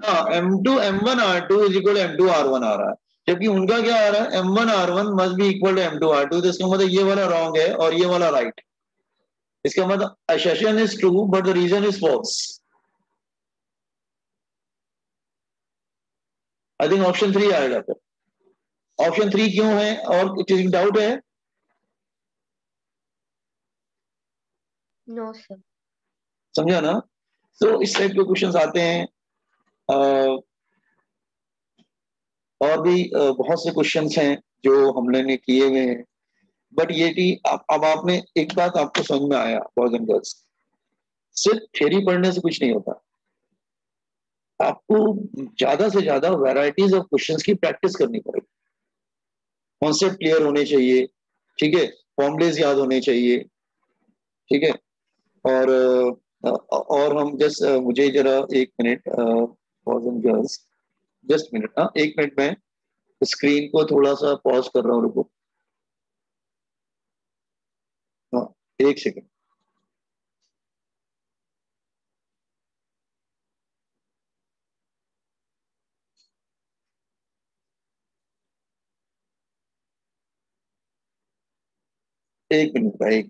हाँ M2 is equal M2 R1 आ रहा है, जबकि उनका क्या आ रहा है M1 R1 must be equal to M2 R2। तो इसका मतलब ये वाला रॉन्ग है और ये वाला राइट। इसका मतलब assertion is true but the reason is false. I think option 3 आएगा फिर। ऑप्शन 3 क्यों है और किसी डाउट है? No sir. समझा ना? तो इस टाइप के क्वेश्चंस आते हैं। और भी बहुत से क्वेश्चंस हैं जो हमने ने किए हुए हैं। बट ये कि अब आपने एक बात आपको समझ में आया बॉयज एंड गर्ल्स, सिर्फ थ्योरी पढ़ने से कुछ नहीं होता। आपको ज्यादा से ज्यादा वैरायटीज ऑफ क्वेश्चंस की प्रैक्टिस करनी पड़ेगी। कॉन्सेप्ट क्लियर होने चाहिए, ठीक है, फॉर्मुलेज याद होने चाहिए, ठीक है। और और हम जस्ट मुझे जरा एक minute boys and girls, just minute, हाँ एक मिनट में स्क्रीन को थोड़ा सा पॉज कर रहा हूँ, रुको। हाँ, एक सेकंड। एक मिनट भाई।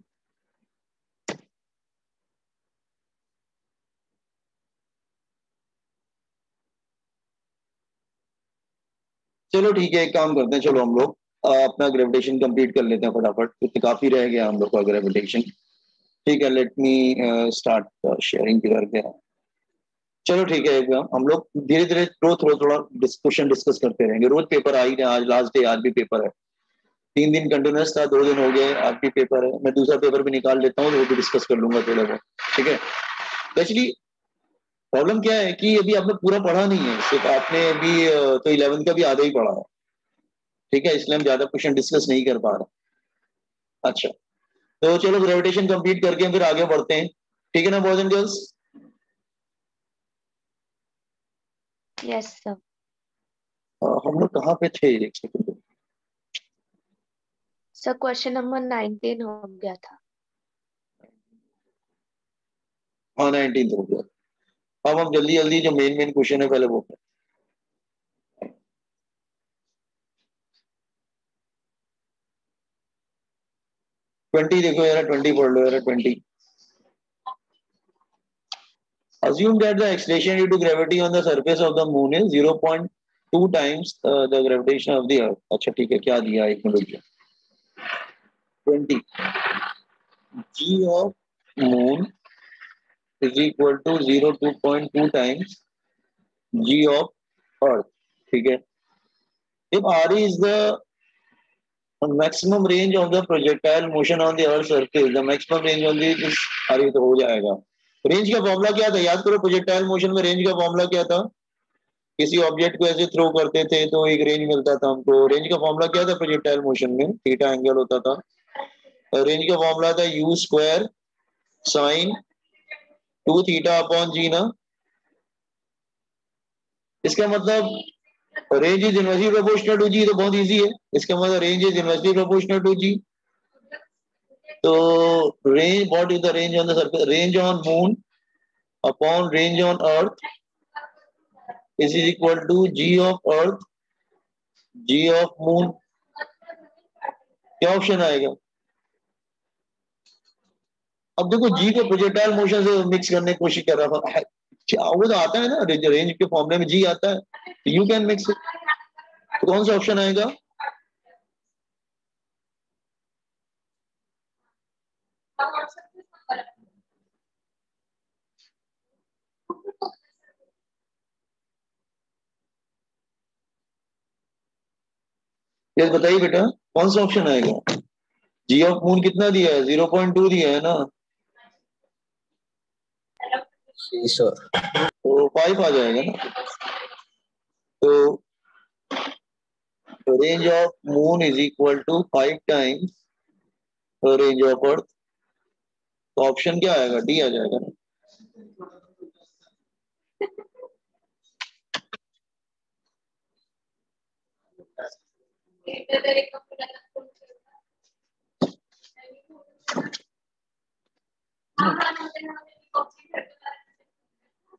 चलो ठीक है, एक काम करते हैं, चलो हम लोग अपना ग्रेविटेशन कंप्लीट कर लेते हैं फटाफट, क्योंकि काफी रह गया हम लोग का ग्रेविटेशन। ठीक है, लेट मी स्टार्ट शेयरिंग करके। चलो ठीक है, हम लोग धीरे धीरे रोज थोड़ा थोड़ा क्वेश्चन डिस्कस करते रहेंगे। रोज पेपर आ ही रहे, आज लास्ट डे, आज भी पेपर है। 3 दिन कंटिन्यूस था, 2 दिन हो गए, आज भी पेपर है। मैं दूसरा पेपर भी निकाल लेता हूँ, तो वो भी डिस्कस कर लूंगा थोड़ा बहुत, ठीक है। एक्चुअली प्रॉब्लम क्या है कि अभी आपने पूरा पढ़ा नहीं है, सिर्फ आपने अभी तो 11th का भी आधा ही पढ़ा है, ठीक है, इसलिए हम ज्यादा क्वेश्चन डिस्कस नहीं कर पा रहे। अच्छा, तो चलो ग्रेविटेशन कंप्लीट करके हम फिर आगे बढ़ते हैं, ठीक है ना boys and girls? Yes sir. हम लोग कहाँ पे थे, एक सेकंड। सर क्वेश्चन नंबर 19 हो गया था। हाँ 19 हो गया। अब हम जल्दी जल्दी जो मेन मेन क्वेश्चन है पहले वो करें। 20 देखो यार, 20 पढ़ लो यार, 20। Assume that the acceleration due to gravity on the surface of the moon is 0.2 times the gravitation of the earth। अच्छा ठीक है, क्या दिया एक minute, 20 g of moon is equal to 0.2 times g of earth, ठीक है। If r is the maximum range of the projectile motion on the earth surface, the maximum range on the is r, तो हो जाएगा। Range का formula क्या था याद करो, प्रोजेक्टाइल मोशन में रेंज का फॉर्मूला क्या था? किसी ऑब्जेक्ट को ऐसे थ्रो करते थे तो एक रेंज मिलता था हमको। रेंज का फॉर्मूला क्या था प्रोजेक्टाइल मोशन में? थीटा एंगल होता था। और रेंज का फॉर्मूला था u square sine 2 theta upon g ना। इसका मतलब range is inversely proportional to g, तो बहुत इजी है। इसका मतलब range is inversely proportional to g. तो range, what is the range on the surface? Range on moon upon range on earth is equal to g of earth g of moon. क्या option आएगा? अब देखो जी को projectile motion से mix करने की कोशिश कर रहा था, क्या वो तो आता है ना, रेंज के फॉर्मूले में जी आता है, यू कैन मिक्स इट। तो कौन सा ऑप्शन आएगा? ये बताइए बेटा, कौन सा ऑप्शन आएगा? जी ऑफ मून कितना दिया है? 0.2 दिया है ना, तो 5 आ जाएगा ना। तो range of moon is equal to 5 times range of earth. तो ऑप्शन क्या आएगा? डी आ जाएगा ना।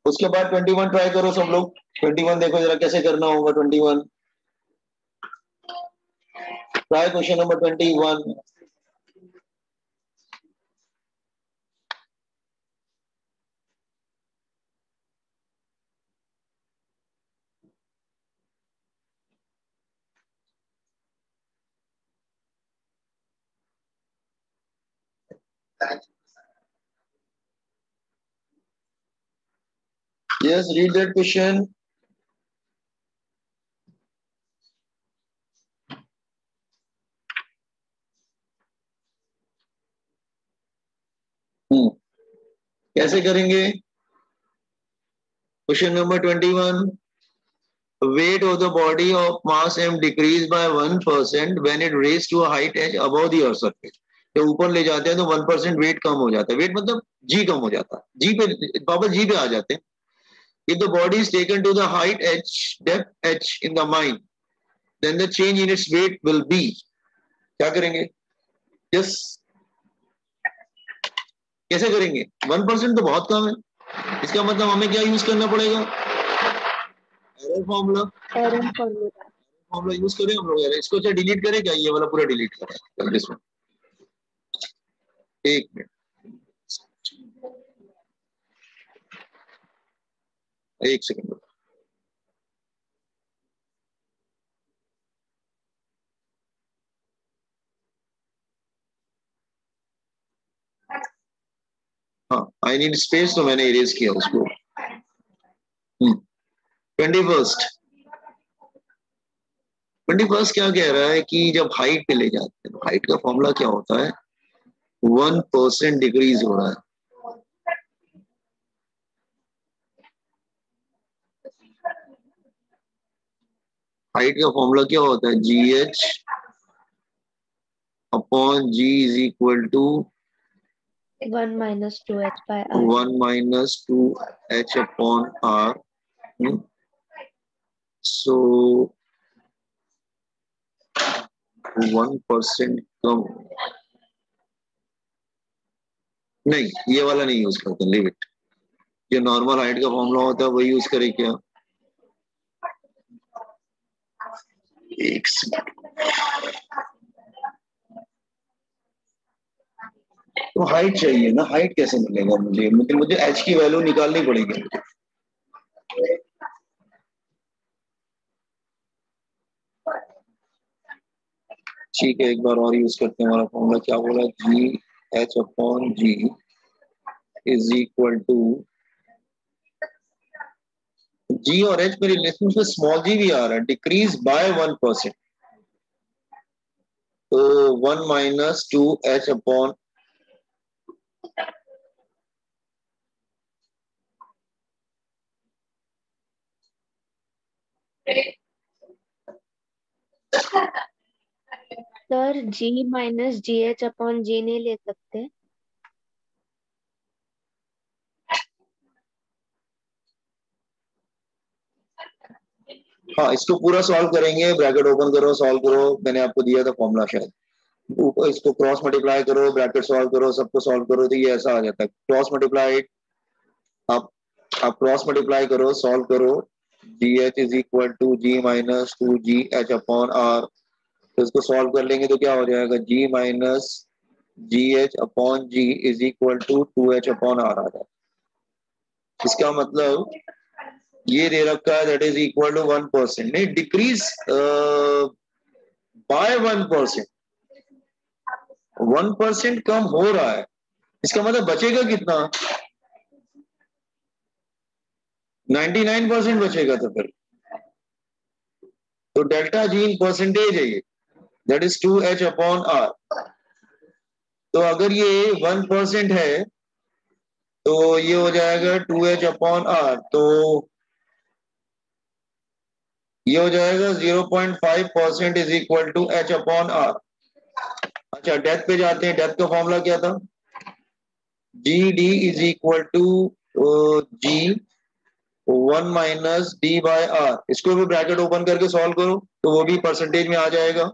उसके बाद 21 ट्राई करो सब लोग। 21 देखो जरा कैसे करना होगा। 21 try question number 21। Yes, read that question. कैसे करेंगे? Question number 21। Weight of the body of mass m decreased by 1% when it raised to a height h above the earth surface. जब ऊपर ले जाते हैं तो 1% वेट कम हो जाता है। वेट मतलब जी कम हो जाता है। जी पे वापस जी पे आ जाते हैं। If the body is taken to the height h, depth h in the mind, then the change in its weight will be. क्या करेंगे? Yes. कैसे करेंगे? 1% तो बहुत कम है। इसका मतलब हमें क्या यूज करना पड़ेगा? Error formula. Error formula. Formula use करें हम लोग यार। इसको क्या डिलीट करें क्या? ये वाला पूरा डिलीट करें दिस वन। एक मिनट, एक सेकंड। हाँ, आई नीड स्पेस तो मैंने इरेज किया उसको। 21 क्या कह रहा है कि जब हाइट पे ले जाते हैं तो हाइट का फॉर्मूला क्या होता है? 1% डिक्रीज हो रहा है। हाइट का फॉर्मूला क्या होता है? GH upon G is equal to 1 minus 2h by r. 1 minus 2h upon r. So 1% कम। नहीं, ये वाला नहीं यूज करते, लीव इट। जो नॉर्मल हाइट का फॉर्मूला होता है वही यूज करें क्या? एक सेकंड। तो हाइट चाहिए ना, हाइट कैसे मिलेगा मुझे? मुझे एच की वैल्यू निकालनी पड़ेगी मुझे। ठीक है, एक बार और यूज करते हैं। हमारा फॉर्मूला क्या बोला? GH upon G is equal to G और H में रिलेशन में स्मॉल g भी आ रहा है। डिक्रीज बाय 1%, तो 1 minus 2h upon sir G minus GH upon G नहीं ले सकते? हाँ, इसको पूरा सॉल्व करेंगे। ब्रैकेट ओपन करो, सॉल्व करो। मैंने आपको दिया था फॉर्मूला शायद। ऊपर इसको क्रॉस मल्टीप्लाई करो, ब्रैकेट सॉल्व करो, सबको सॉल्व करो तो ये ऐसा आ जाता है। क्रॉस मल्टीप्लाई, आप आप क्रॉस मल्टीप्लाई करो, सॉल्व करो। GH is equal to G minus 2GH upon R। तो इसको सॉल्व कर लेंगे तो क्या हो जाएगा? G minus GH upon G is equal to 2H upon R आ जाएगा। इसका मतलब ये दे रखा है दैट इज इक्वल टू 1%, नहीं डिक्रीज बाय 1%। 1% कम हो रहा है, इसका मतलब बचेगा कितना? 99% बचेगा। तो डेल्टा जी इन परसेंटेज है ये, that is 2H upon R। तो अगर ये 1% है तो ये हो जाएगा 2H अपॉन R। तो ये हो जाएगा 0.5% इज इक्वल टू H अपॉन R। अच्छा, डेप्थ पे जाते हैं। डेप्थ का फॉर्मूला क्या था? GD is equal to G 1 minus D by R। इसको भी ब्रैकेट ओपन करके सॉल्व करो तो वो भी परसेंटेज में आ जाएगा।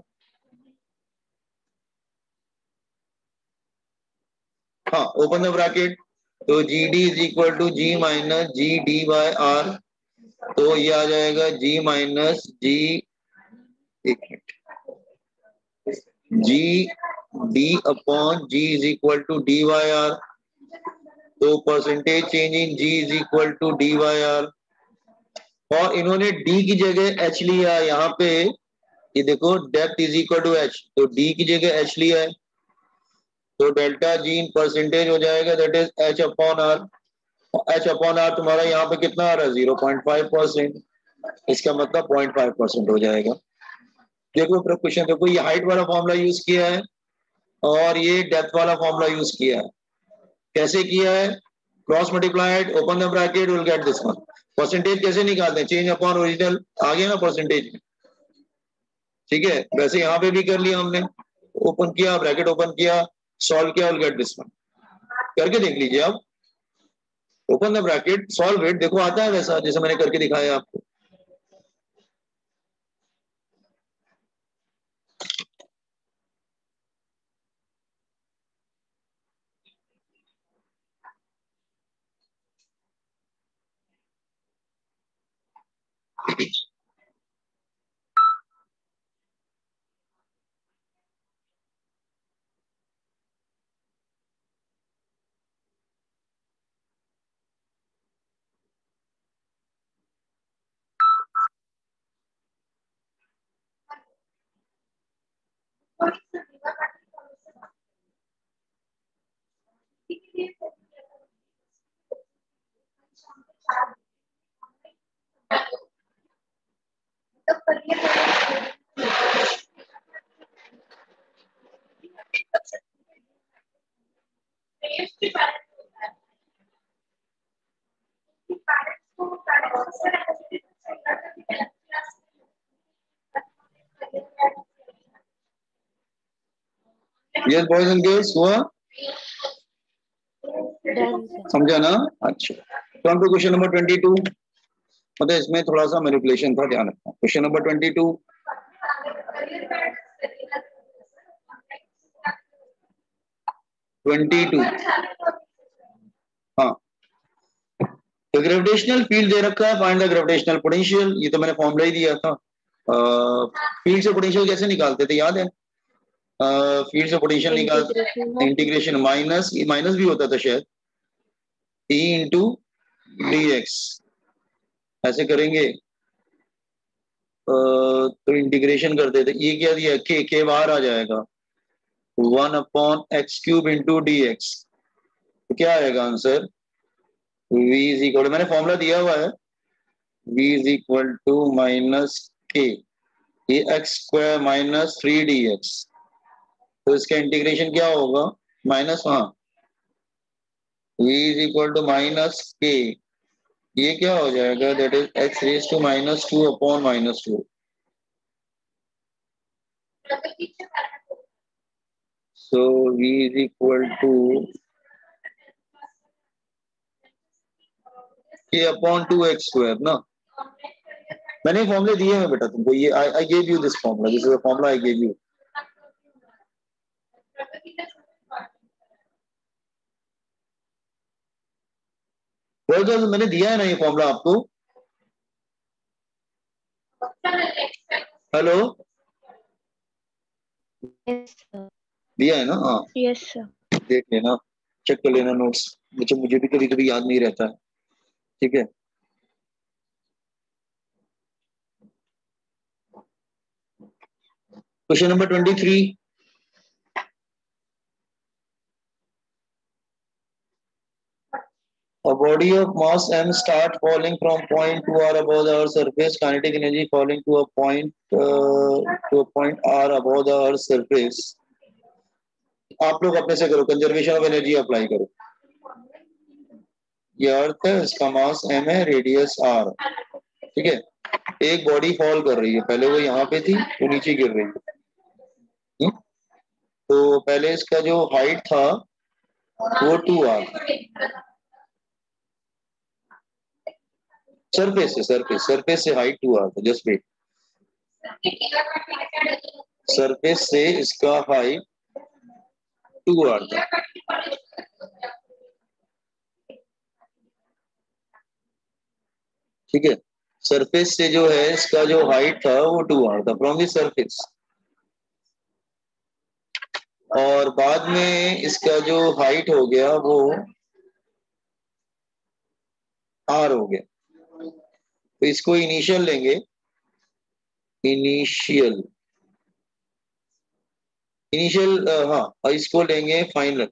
हाँ, ओपन द ब्रैकेट। तो GD is equal to G minus GD by R। तो ये आ जाएगा जी माइनस जी, एक minute, g d upon g is equal to d y r. तो percentage change in g is equal to d y r, और इन्होंने D की जगह एच लिया यहाँ पे। ये देखो depth is equal to H, तो डी की जगह एच लिया है, तो डेल्टा जी इन परसेंटेज हो जाएगा that is H upon R. H upon R तुम्हारा यहाँ पे कितना आ रहा है 0.5%, इसका मतलब 0.5% हो जाएगा। देखो क्वेश्चन देखो, ये हाइट वाला फॉर्मूला यूज किया है और ये डेप्थ वाला फॉर्मूला यूज किया है। कैसे किया है? Cross multiplied, open the bracket, will get this one. Percentage कैसे निकालते हैं? चेंज अपॉन ओरिजिनल, आ गया ना परसेंटेज में, ठीक है। वैसे यहाँ पे भी कर लिया हमने, ओपन किया, ब्रैकेट ओपन किया, सॉल्व किया, विल गेट दिस वन। करके देख लीजिए आप, open the bracket, solve it, देखो आता है वैसा जैसे मैंने करके दिखाया आपको। यस बॉयज एंड गर्ल्स, हुआ? Done sir. समझा ना? अच्छा, कम टू क्वेश्चन नंबर 22। मतलब इसमें थोड़ा सा मैनिपुलेशन था, ध्यान रखना। क्वेश्चन नंबर 22, हाँ, तो ग्रेविटेशनल फील्ड दे रखा है, फाइंड द ग्रेविटेशनल पोटेंशियल। ये तो मैंने फॉर्मूला ही दिया था। फील्ड से पोटेंशियल कैसे निकालते थे, याद है? फील्ड से पोटेंशियल निकाल, integration of integration minus, minus भी होता था शायद, ई इंटू डी एक्स, ऐसे करेंगे। तो इंटीग्रेशन करते थे, ये क्या दिया, के बाहर आ जाएगा, 1/x³ इंटू डी एक्स। तो क्या आएगा आंसर? v इज इक्वल, मैंने फॉर्मूला दिया हुआ है, v is equal to minus K, ये x² माइनस 3dx। तो इसका इंटीग्रेशन क्या होगा? माइनस, हाँ, v is equal to minus K, ये क्या हो जाएगा, that is x raise to -2 upon -2। So v is equal to K upon 2x² ना। मैंने फॉर्मूले दिए हैं बेटा तुमको, ये I gave you this formula, this is the formula I gave you. मैंने दिया है ना ये फॉर्मूला आपको। Hello, yes sir. दिया है ना? हाँ, यस सर। देख लेना, चेक कर लेना नोट्स, मुझे भी कभी कभी याद नहीं रहता है, ठीक है। Question number 23, a body of mass m start falling from point 2 r above the earth's surface, kinetic energy falling to a point r above the earth's surface। आप लोग अपने से करो, कंजर्वेशन ऑफ एनर्जी अप्लाई करो। ये अर्थ है, इसका मास m है, रेडियस r, ठीक है। एक बॉडी फॉल कर रही है, पहले वो यहाँ पे थी, वो नीचे गिर रही है। तो पहले इसका जो हाइट था वो 2r, सरफेस से हाइट 2r था, जस्ट वेट, सरफेस से इसका हाइट 2r था, ठीक है। सरफेस से जो है इसका जो हाइट था वो 2r था फ्रॉम द सरफेस, और बाद में इसका जो हाइट हो गया वो r हो गया। तो इसको इनिशियल लेंगे, इनिशियल इनिशियल हाँ, इसको लेंगे फाइनल,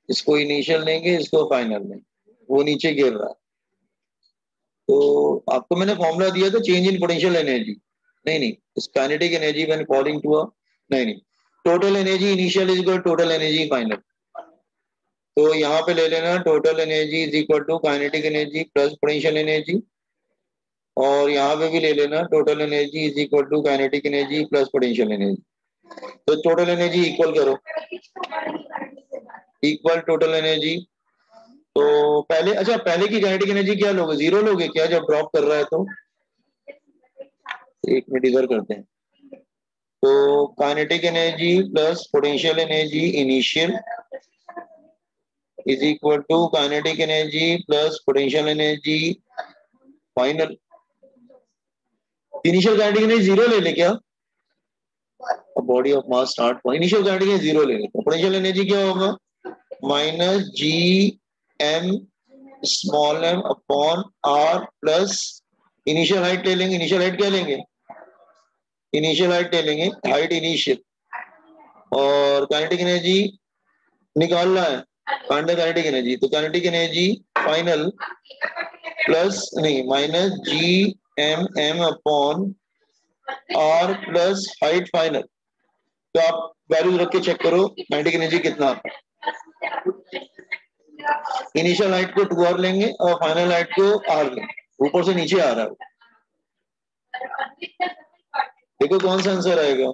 इसको इनिशियल लेंगे, इसको फाइनल लेंगे, वो नीचे गिर रहा है। तो आपको मैंने फॉर्मूला दिया था चेंज इन पोटेंशियल एनर्जी, नहीं नहीं, kinetic energy when falling to a, नहीं नहीं, total energy initial is equal total energy final. तो यहाँ पे ले लेना total energy is equal to kinetic energy plus potential energy, और यहाँ पे भी ले लेना total energy is equal to kinetic energy plus potential energy. तो टोटल एनर्जी इक्वल करो, इक्वल टोटल एनर्जी। तो पहले, अच्छा पहले की काइनेटिक एनर्जी क्या लोगे, जीरो लोगे क्या जब ड्रॉप कर रहा है तो? एक मिनट इधर करते हैं। तो kinetic energy plus potential energy initial is equal to kinetic energy plus potential energy final. Initial kinetic energy zero ले ले क्या, body of mass start, initial kinetic energy zero ले ले, पोटेंशियल एनर्जी क्या होगा, minus G M small M upon R plus initial height ले लेंगे, initial height क्या लेंगे, इनिशियल हाइट ले लेंगे, हाइट इनिशियल, और काइनेटिक एनर्जी निकालना है, फाइंड द काइनेटिक एनर्जी। तो काइनेटिक एनर्जी फाइनल प्लस नहीं minus G M M upon R plus height final. तो आप वैल्यू रख के चेक करो काइनेटिक एनर्जी कितना आता है। इनिशियल हाइट को 2r लेंगे और फाइनल हाइट को r लेंगे, ऊपर से नीचे आ रहा है, देखो कौन सा आंसर आएगा।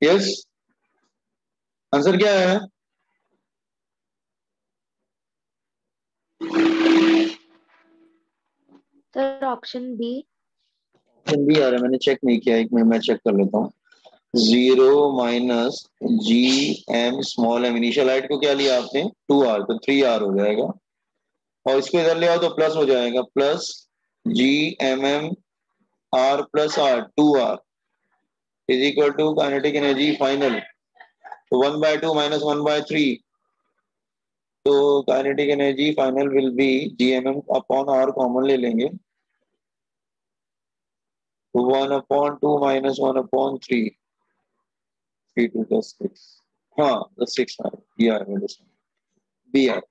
यस, आंसर क्या है? Sir option B. Option B आ रहा है, मैंने चेक नहीं किया, एक मिनट मैं चेक कर लेता हूँ। Zero minus G M small M, initial height को क्या लिया आपने, 2r, तो 3r हो जाएगा, और इसको इधर ले आओ तो प्लस हो जाएगा, plus G M M R plus R 2r is equal to kinetic energy final, तो 1/2 माइनस 1/3, तो kinetic energy final will be G M M upon R common ले लेंगे, 1/2 माइनस 1/3, 3 2 10 6, हाँ 6 आ रहा है, बी आर।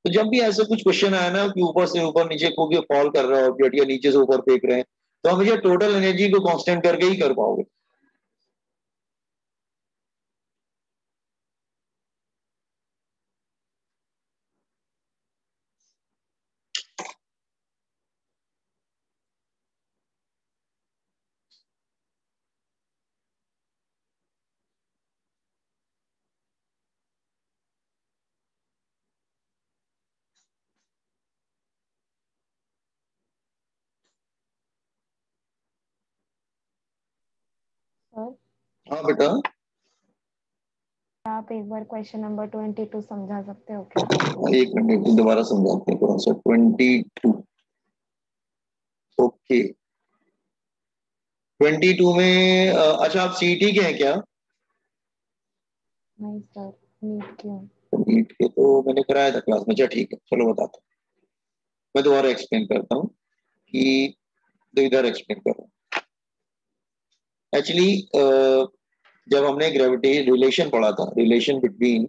तो जब भी ऐसे कुछ क्वेश्चन आया ना कि ऊपर से ऊपर नीचे को फॉल कर रहा है ऑब्जेक्ट या नीचे से ऊपर फेंक रहे हैं, तो हमेशा टोटल एनर्जी को कांस्टेंट करके ही कर पाओगे। सर हाँ बेटा, आप एक बार क्वेश्चन नंबर 22 समझा सकते हो क्या? एक मिनट दोबारा समझाते हैं कौन सा 22। ओके, 22 में अच्छा आप सीटी के हैं क्या? नहीं सर, नीट क्यों? नीट के तो मैंने कराया था क्लास में, अच्छा ठीक है चलो बताता हूँ, मैं दोबारा एक्सप्लेन करता हूँ कि, तो इधर एक्सप्लेन कर रहा हूँ। एक्चुअली जब हमने ग्रेविटी रिलेशन पढ़ा था, relation between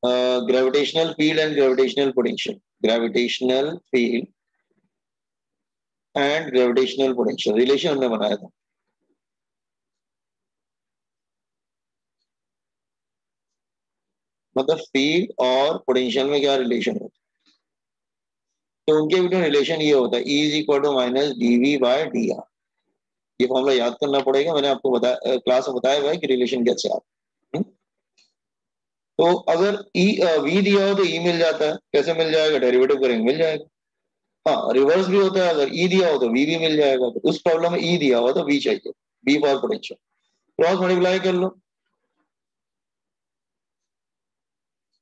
gravitational field and gravitational potential, gravitational field and gravitational potential relation हमने बनाया था। मतलब फील्ड और पोटेंशियल में क्या रिलेशन होता है, तो उनके बीच में रिलेशन ये होता है E is equal to minus dV/dr। ये फॉर्मूला याद करना पड़ेगा, मैंने आपको बताया, क्लास में बताया हुआ है कि रिलेशन कैसे आता है। तो अगर V दिया हो तो E मिल जाता है, कैसे मिल जाएगा, डेरिवेटिव करेंगे मिल जाएगा। हाँ, रिवर्स भी होता है, अगर E दिया हो तो V भी मिल जाएगा। तो उस प्रॉब्लम में E दिया हुआ तो V चाहिए, V for potential, cross multiply कर लो,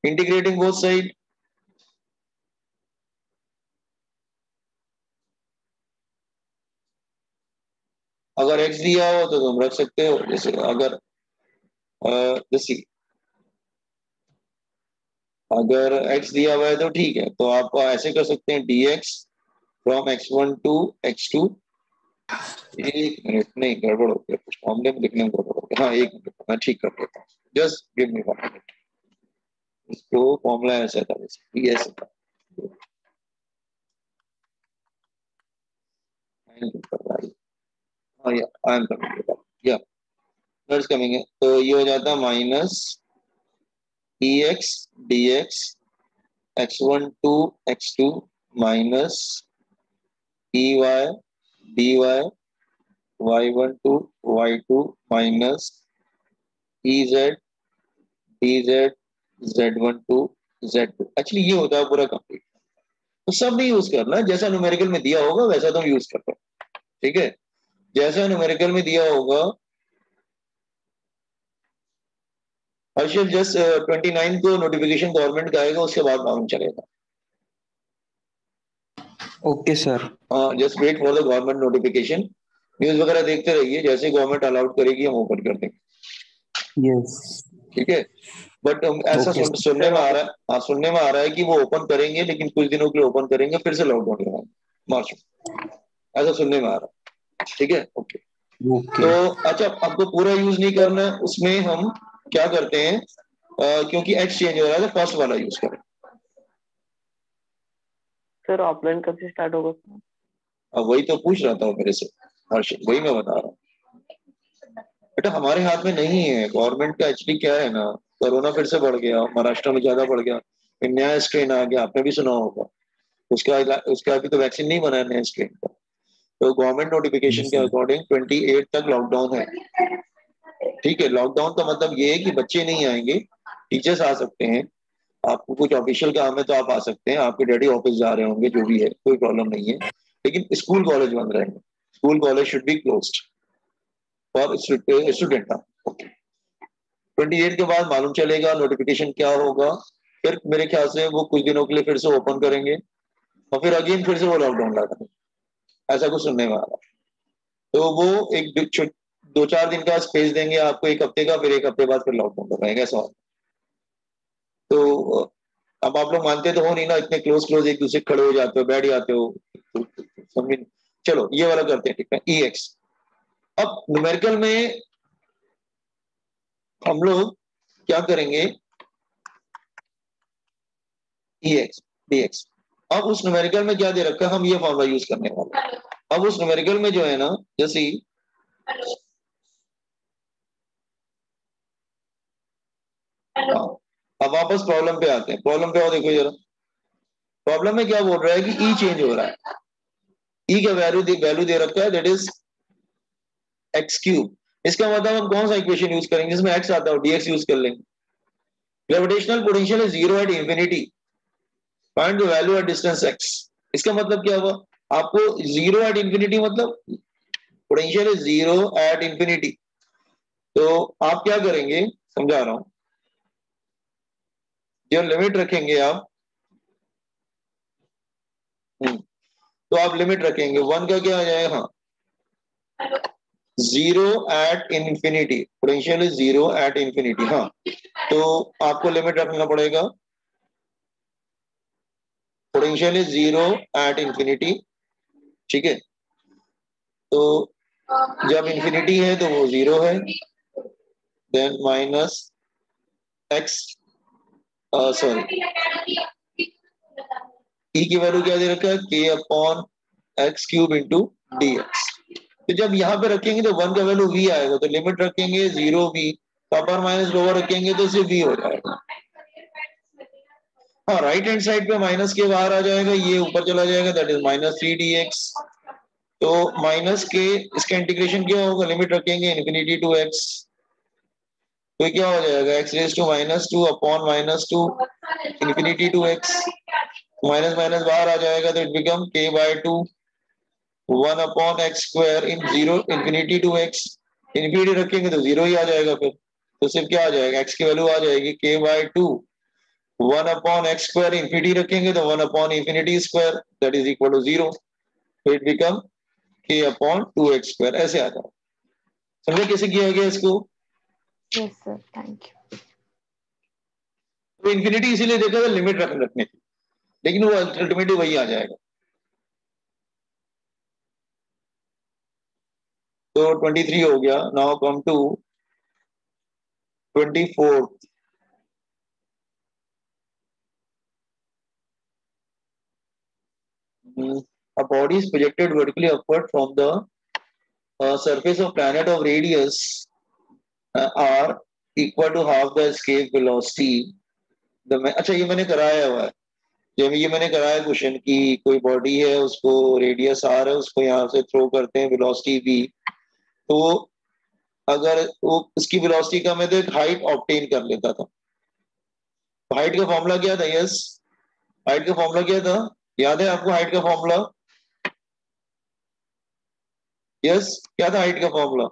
इंटीग्रेटिंग बोथ साइड। अगर x दिया हो तो तुम रख सकते हो, जैसे अगर जैसे अगर x दिया हुआ है तो ठीक है, तो आप ऐसे कर सकते हैं dx from x1 to x2। एक मिनट, नहीं गड़बड़ हो गया, कुछ फॉर्मूले में लिखने में गड़बड़ हो गया। हाँ एक मिनट, मैं ठीक कर देता हूँ, जस्ट गिव मी 1 मिनट। इसको फॉर्मूला ऐसा था, ये ऐसा था, हाँ या आई एम कमिंग, या कमिंग है, तो ये हो जाता है minus dx dx x1 to x2 minus ey dy y1 to y2 minus ez dz z1 to z2। Actually ये होता है पूरा कंप्लीट। तो सब नहीं यूज करना, जैसा न्यूमेरिकल में दिया होगा वैसा तुम यूज कर लो, ठीक है। जैसा न्यूमेरिकल में दिया होगा, हर्षल जस्ट 29 को नोटिफिकेशन गवर्नमेंट का आएगा, उसके बाद मालूम चलेगा। Okay sir. Just wait for the government notification, news वगैरह देखते रहिए, जैसे गवर्नमेंट अलाउड करेगी हम ओपन कर देंगे। यस ठीक है, बट ऐसा ओके सुनने में आ रहा है, हाँ सुनने में आ रहा है कि वो ओपन करेंगे, लेकिन कुछ दिनों के लिए ओपन करेंगे, फिर से लॉकडाउन लगाएंगे मार्च में, ऐसा सुनने में आ रहा है। ठीक है, ओके। ओके तो अच्छा, आपको पूरा यूज नहीं करना है, उसमें हम क्या करते हैं, क्योंकि एक्स चेंज हो रहा है तो फर्स्ट वाला यूज करें। सर ऑफलाइन कब से स्टार्ट होगा? अब वही तो पूछ रहा था मेरे से हर्षित, वही मैं बता रहा हूँ बेटा, हमारे हाथ में नहीं है। गवर्नमेंट का एक्चुअली क्या है ना, कोरोना फिर से बढ़ गया, महाराष्ट्र में ज्यादा बढ़ गया, फिर नया स्ट्रेन आ गया, आपने भी सुना होगा। उसका अभी तो वैक्सीन नहीं बना है नया स्ट्रेन का। तो गवर्नमेंट नोटिफिकेशन के अकॉर्डिंग 28 तक लॉकडाउन है। ठीक है, लॉकडाउन का मतलब ये है कि बच्चे नहीं आएंगे, टीचर्स आ सकते हैं, आपको कुछ ऑफिशियल काम है तो आप आ सकते हैं, आपके डैडी ऑफिस जा रहे होंगे, जो भी है कोई प्रॉब्लम नहीं है, लेकिन स्कूल कॉलेज बंद रहेंगे। School college should be closed for student. 28 के बाद मालूम चलेगा नोटिफिकेशन क्या होगा, फिर मेरे ख्याल से वो कुछ दिनों के लिए फिर से ओपन करेंगे और फिर अगेन फिर से वो लॉकडाउन लगा देंगे, ऐसा कुछ सुनने में आ रहा है। तो वो एक 2-4 दिन का स्पेस देंगे आपको, एक हफ्ते का, फिर एक हफ्ते बाद फिर लॉकडाउन लगाएंगे, ऐसा। तो अब आप लोग मानते तो हो नहीं ना, इतने क्लोज क्लोज एक दूसरे खड़े हो जाते हो, बैठ जाते हो, समझ। चलो ये वाला करते हैं, ठीक है, ई एक्स। अब न्यूमेरिकल में हम लोग क्या करेंगे, ई एक्स डी एक्स। अब उस न्यूमेरिकल में क्या दे रखा है, हम ये फॉर्मूला यूज करने वाले हैं। अब उस न्यूमेरिकल में जो है ना, जैसे अब वापस प्रॉब्लम पे आते हैं, प्रॉब्लम पे आओ, देखो जरा प्रॉब्लम में क्या बोल रहा है कि ई चेंज हो रहा है। ई का वैल्यू दे रखा है, दैट इज एक्स क्यूब। इसका मतलब हम कौन सा इक्वेशन यूज करेंगे जिसमें एक्स आता हो, डीएक्स यूज कर लेंगे। Gravitational potential is 0 at infinity, find the value at distance x. इसका मतलब क्या हुआ, आपको 0 एट इंफिनिटी मतलब पोटेंशियल इज 0 एट इंफिनिटी। तो आप क्या करेंगे, समझा रहा हूं, जो लिमिट रखेंगे आप, तो आप लिमिट रखेंगे 1 का क्या आ जाएगा, हाँ 0 at infinity, potential is 0 at infinity. हाँ, तो आपको लिमिट रखना पड़ेगा, पोटेंशियल इज 0 एट इंफिनिटी, ठीक है। तो जब इंफिनिटी है तो वो 0 है, देन माइनस एक्स, सॉरी, ई की वैल्यू क्या दे रखा है, के upon x cube into D x. तो जब यहाँ पे रखेंगे तो 1 का वैल्यू v आएगा, तो लिमिट रखेंगे 0v, अपर माइनस लोअर रखेंगे तो सिर्फ v हो जाएगा। हाँ, राइट हैंड साइड पे माइनस के बाहर आ जाएगा, ये ऊपर चला जाएगा, दैट इज माइनस 3dx। तो माइनस के, इसका इंटीग्रेशन क्या होगा, लिमिट रखेंगे इन्फिनिटी टू x, तो क्या हो जाएगा, x raise to -2 upon -2 infinity to x, minus minus बाहर आ जाएगा तो it become k/2 1 upon x square in 0 infinity to x, infinity रखेंगे तो 0 ही आ जाएगा, फिर तो सिर्फ क्या आ जाएगा, x की वैल्यू आ जाएगी k/2 1 upon x square, infinity रखेंगे तो 1 upon infinity square, that is equal to 0, तो it become k upon 2x square, ऐसे आता है। समझे कैसे किया गया इसको? Yes sir, thank you. तो इन्फिनिटी इसीलिए देखा था लिमिट रखने की, लेकिन वो अल्टीमेटली वही आ जाएगा। तो 23 हो गया, now come to 24। A body is projected vertically upward from the surface of planet of radius r equal to half the escape velocity। अच्छा, ये मैंने कराया हुआ है, जब ये मैंने कराया क्वेश्चन की कोई बॉडी है, उसको रेडियस आर है, उसको यहाँ से थ्रो करते हैं वेलोसिटी v, तो अगर वो उसकी वेलोसिटी का मैं तो एक हाइट ऑब्टेन कर लेता था। हाइट का फॉर्मूला क्या था? यस, हाइट का फॉर्मूला क्या था, याद है आपको हाइट का फॉर्मूला? यस, क्या था हाइट का फॉर्मूला,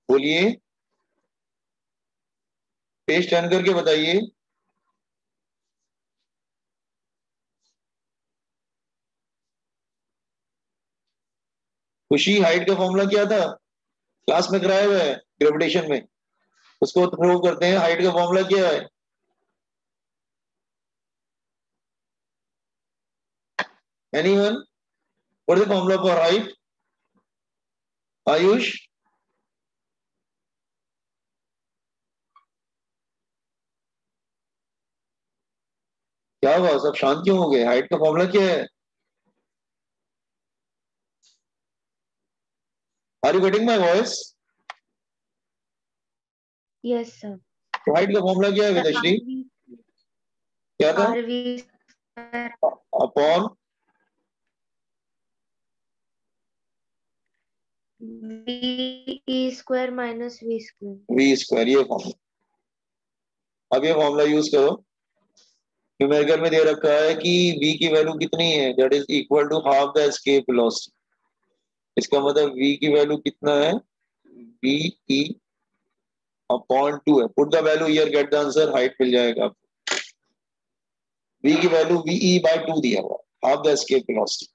बोलिए, पेज टर्न करके बताइए। खुशी, हाइट का फॉर्मूला क्या था? क्लास में कराया हुआ है ग्रेविटेशन में, उसको प्रूव करते हैं। हाइट का फॉर्मूला क्या है? Anyone? What is the formula for height? Ayush? क्या हुआ, सब शांत क्यों हो गए? हाइट का फॉर्मूला क्या है? Are you getting my voice? Yes sir. तो हाइट का फॉर्मूला क्या है विदश्री? क्या था? RV upon VE square minus V square. V square, ये फॉर्मूला। अब ये फॉर्मूला यूज करो, न्यूमेरिकल में दे रखा है कि v की वैल्यू कितनी है, that is equal to half the escape velocity. इसका मतलब v की वैल्यू कितना है, v e अपॉन 2 है। Put the value here, get the answer, height मिल जाएगा आपको। v की वैल्यू ve/2 दिया हुआ, हाफ द एस्केप वेलोसिटी।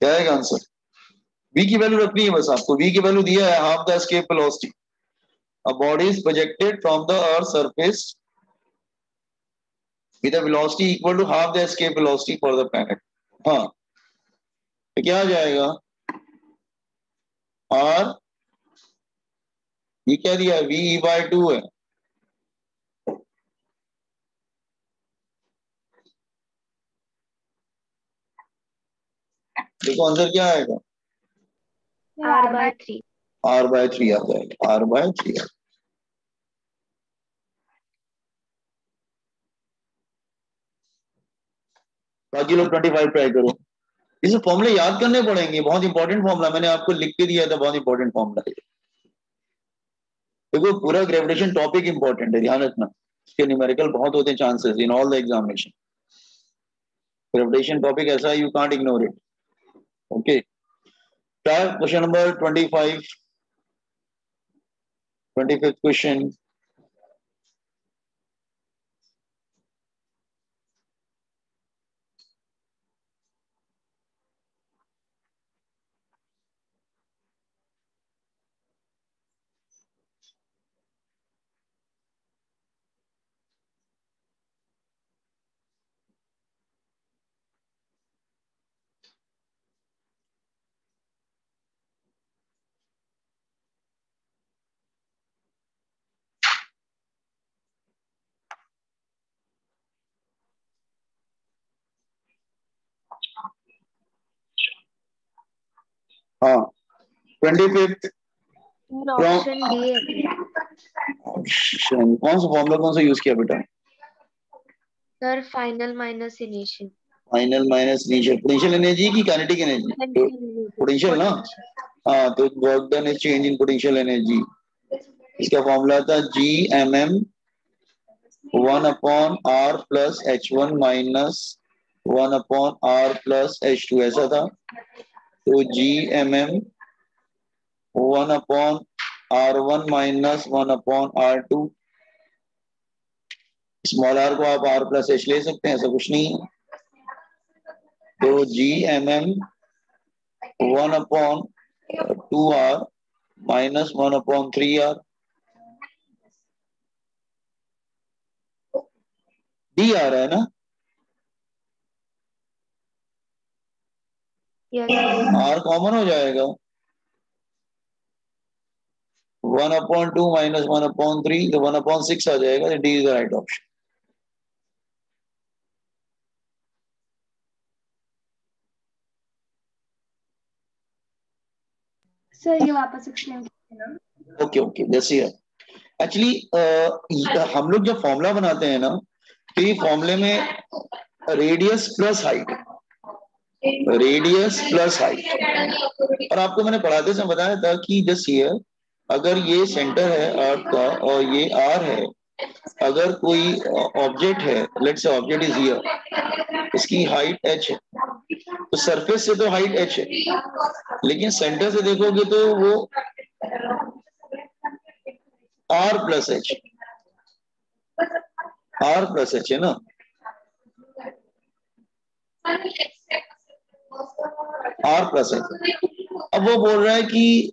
क्या है आंसर? v की वैल्यू रखनी है बस आपको, v की वैल्यू दिया है half the escape velocity. A body is projected from the earth surface with a velocity equal to half the escape velocity for the planet। हाँ, तो क्या आ जाएगा, r, ये क्या दिया है, ve/2 है। देखो आंसर क्या आएगा, R/3। r/3 आ जाएगा, r/3। बाकी लोग 25 ट्राई करो। इसे फॉर्मूले याद करने पड़ेंगे, बहुत इंपॉर्टेंट फॉर्मूला, मैंने आपको लिख के दिया था, बहुत इंपॉर्टेंट फॉर्मूला है। देखो पूरा ग्रेविटेशन टॉपिक इंपॉर्टेंट है, ध्यान रखना, इसके न्यूमेरिकल बहुत होते हैं chances in all the examination. Gravitation topic ऐसा है, you can't ignore it. Okay, question number 25। 25th question. हाँ 25th सर ऑप्शन डी है ऑप्शन कौन सा फॉर्मूला कौन सा यूज किया बेटा? Sir, final minus initial. Final minus initial. Potential energy की काइनेटिक एनर्जी? पोटेंशियल ना। हाँ तो work done is change in potential energy. इसका फॉर्मूला था GMM 1/R+H1 माइनस 1/R+H2, ऐसा था। तो GMM 1/R1 minus 1/R2। Small r को आप R+H ले सकते हैं, ऐसा कुछ नहीं है। तो GMM 1/2R minus 1/3R। D आ रहा है ना? Yes sir. R कॉमन हो जाएगा। 1/2 माइनस 1/3 तो 1/6 आ जाएगा। D is the right option. Sir ये वापस एक्सप्लेन कीजिए ना। ओके ओके, जैसे एक्चुअली हम लोग जब फॉर्मूला बनाते हैं ना, तो ये फॉर्मूले में radius plus height, radius plus height. और आपको मैंने पढ़ाते समय बताया था कि जस्ट हियर अगर ये सेंटर है अर्थ का और ये आर है, अगर कोई ऑब्जेक्ट है, let's say object is here, इसकी हाइट h है, तो सरफेस से तो हाइट h है, लेकिन सेंटर से देखोगे तो वो R+H, R+H है ना। R+H। अब वो बोल रहा है कि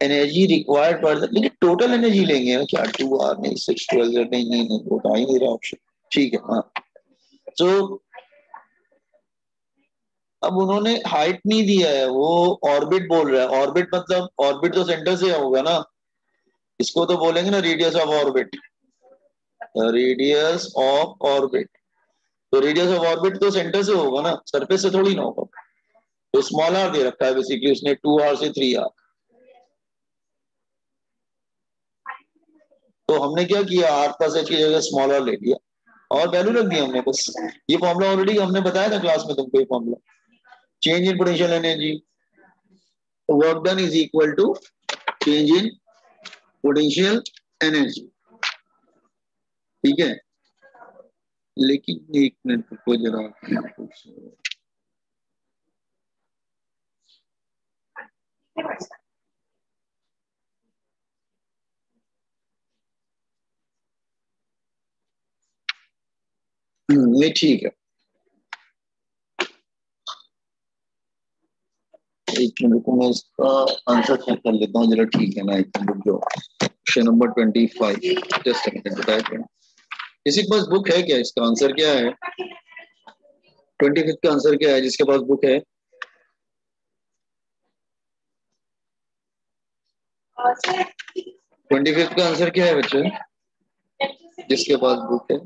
एनर्जी रिक्वायर्ड पर, लेकिन टोटल एनर्जी लेंगे ना क्या? 2R नहीं 612 नहीं नहीं नहीं, वो तो आ ही नहीं रहा ऑप्शन। ठीक है हाँ। तो अब उन्होंने हाइट नहीं दिया है, वो ऑर्बिट बोल रहा है। ऑर्बिट मतलब ऑर्बिट तो सेंटर से होगा ना, इसको तो बोलेंगे ना radius of orbit, radius of orbit. तो रेडियस ऑफ ऑर्बिट तो सेंटर से होगा ना, सरफेस से थोड़ी ना होगा। तो स्मॉल आर दे रखा है बेसिकली उसने, 2R से 3R। तो हमने क्या किया, R+H की जगह स्मॉल आर ले लिया और वैल्यू रख दिया हमने बस। ये फॉर्मूला ऑलरेडी हमने बताया था क्लास में तुमको, ये formula change in potential energy, work done is equal to change in potential energy. ठीक है, लेकिन एक मिनट को जरा, ये ठीक है। एक मिनट को मैं इसका आंसर चेक कर लेता हूँ जरा। ठीक है ना, एक मिनट जो क्वेश्चन नंबर 25, जस्ट मिनट बताया क्या, किसी के पास बुक है क्या? इसका आंसर क्या है? 25 का आंसर क्या है जिसके पास बुक है? 25 का आंसर क्या है बच्चे जिसके पास बुक है?